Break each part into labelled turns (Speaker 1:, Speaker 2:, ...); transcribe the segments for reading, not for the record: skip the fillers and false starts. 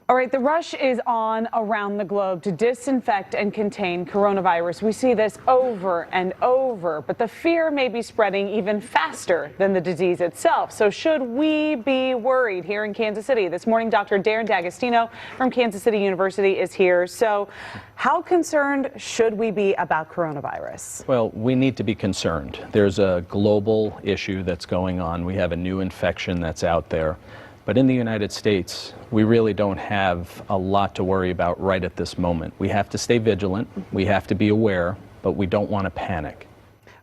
Speaker 1: All right, the rush is on around the globe to disinfect and contain coronavirus. We see this over and over, but the fear may be spreading even faster than the disease itself. So should we be worried? Here in Kansas City this morning, Dr. Darrin D'Agostino from Kansas City University is here. So how concerned should we be about coronavirus?
Speaker 2: Well, we need to be concerned. There's a global issue that's going on. We have a new infection that's out there. But in the United States, we really don't have a lot to worry about right at this moment. We have to stay vigilant, we have to be aware, but we don't want to panic.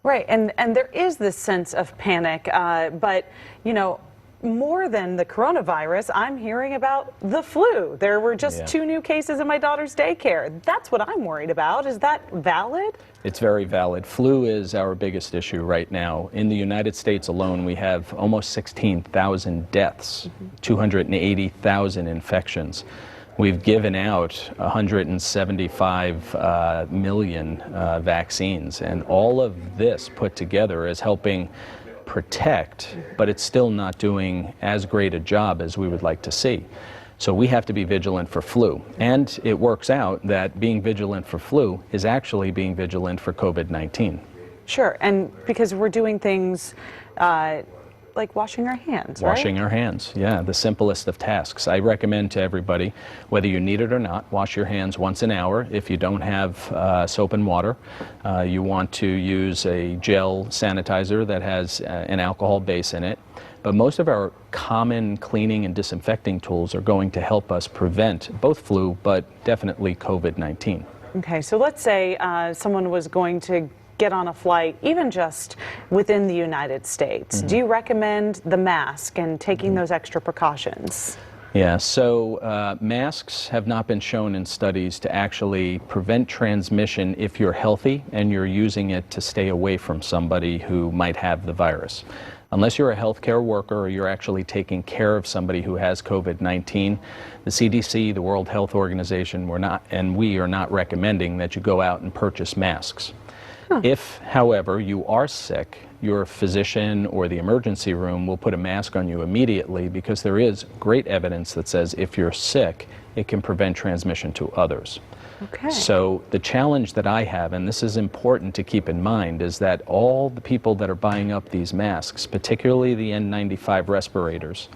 Speaker 1: Right, and there is this sense of panic, but, you know, more than the coronavirus, I'm hearing about the flu. There were just 2 new cases in my daughter's daycare. That's what I'm worried about. Is that valid? It's
Speaker 2: very valid. Flu is our biggest issue right now. In the United States alone, we have almost 16,000 deaths, 280,000 infections. We've given out 175 million vaccines, and all of this put together is helping protect, but it's still not doing as great a job as we would like to see. So we have to be vigilant for flu. And it works out that being vigilant for flu is actually being vigilant for COVID-19.
Speaker 1: Sure, and because we're doing things like washing our hands, right?
Speaker 2: Washing our hands, yeah, the simplest of tasks. I recommend to everybody, whether you need it or not, wash your hands once an hour. If you don't have soap and water, you want to use a gel sanitizer that has an alcohol base in it. But most of our common cleaning and disinfecting tools are going to help us prevent both flu, but definitely COVID-19.
Speaker 1: Okay, so let's say someone was going to get on a flight, even just within the United States. Do you recommend the mask and taking those extra precautions?
Speaker 2: Yeah, so masks have not been shown in studies to actually prevent transmission if you're healthy and you're using it to stay away from somebody who might have the virus. Unless you're a healthcare worker or you're actually taking care of somebody who has COVID-19, the CDC, the World Health Organization, we are not recommending that you go out and purchase masks. If, however, you are sick, your physician or the emergency room will put a mask on you immediately, because there is great evidence that says if you're sick, it can prevent transmission to others.
Speaker 1: Okay.
Speaker 2: So the challenge that I have, and this is important to keep in mind, is that all the people that are buying up these masks, particularly the N95 respirators,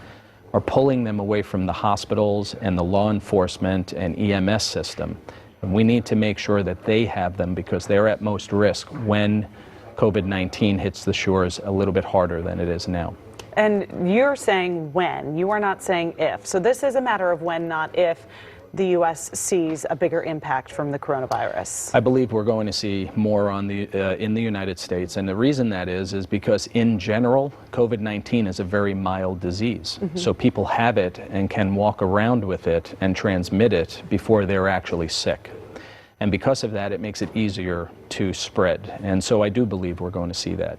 Speaker 2: are pulling them away from the hospitals and the law enforcement and EMS system. And we need to make sure that they have them, because they're at most risk when COVID-19 hits the shores a little bit harder than it is now.
Speaker 1: And you're saying when, you are not saying if. So this is a matter of when, not if, the U.S. sees a bigger impact from the coronavirus.
Speaker 2: I believe we're going to see more on in the United States, and the reason that is because in general, COVID-19 is a very mild disease. So people have it and can walk around with it and transmit it before they're actually sick. And because of that, it makes it easier to spread. And so I do believe we're going to see that.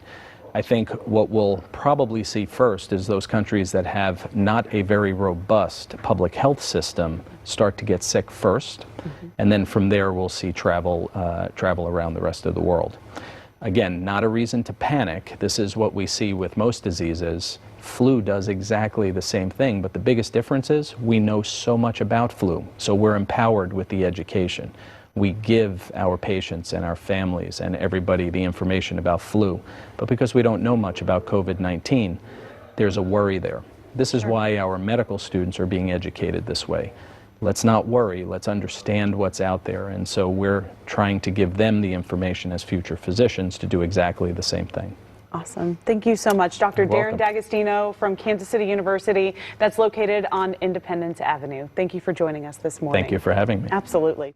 Speaker 2: I think what we'll probably see first is those countries that have not a very robust public health system start to get sick first, and then from there we'll see travel around the rest of the world. Again, not a reason to panic. This is what we see with most diseases. Flu does exactly the same thing, but the biggest difference is we know so much about flu, so we're empowered with the education. We give our patients and our families and everybody the information about flu. But because we don't know much about COVID-19, there's a worry there. This is why our medical students are being educated this way. Let's not worry, let's understand what's out there. And so we're trying to give them the information as future physicians to do exactly the same thing.
Speaker 1: Awesome. Thank you so much, Dr. Darrin D'Agostino from Kansas City University. That's located on Independence Avenue. Thank you for joining us this morning.
Speaker 2: Thank you for having me.
Speaker 1: Absolutely.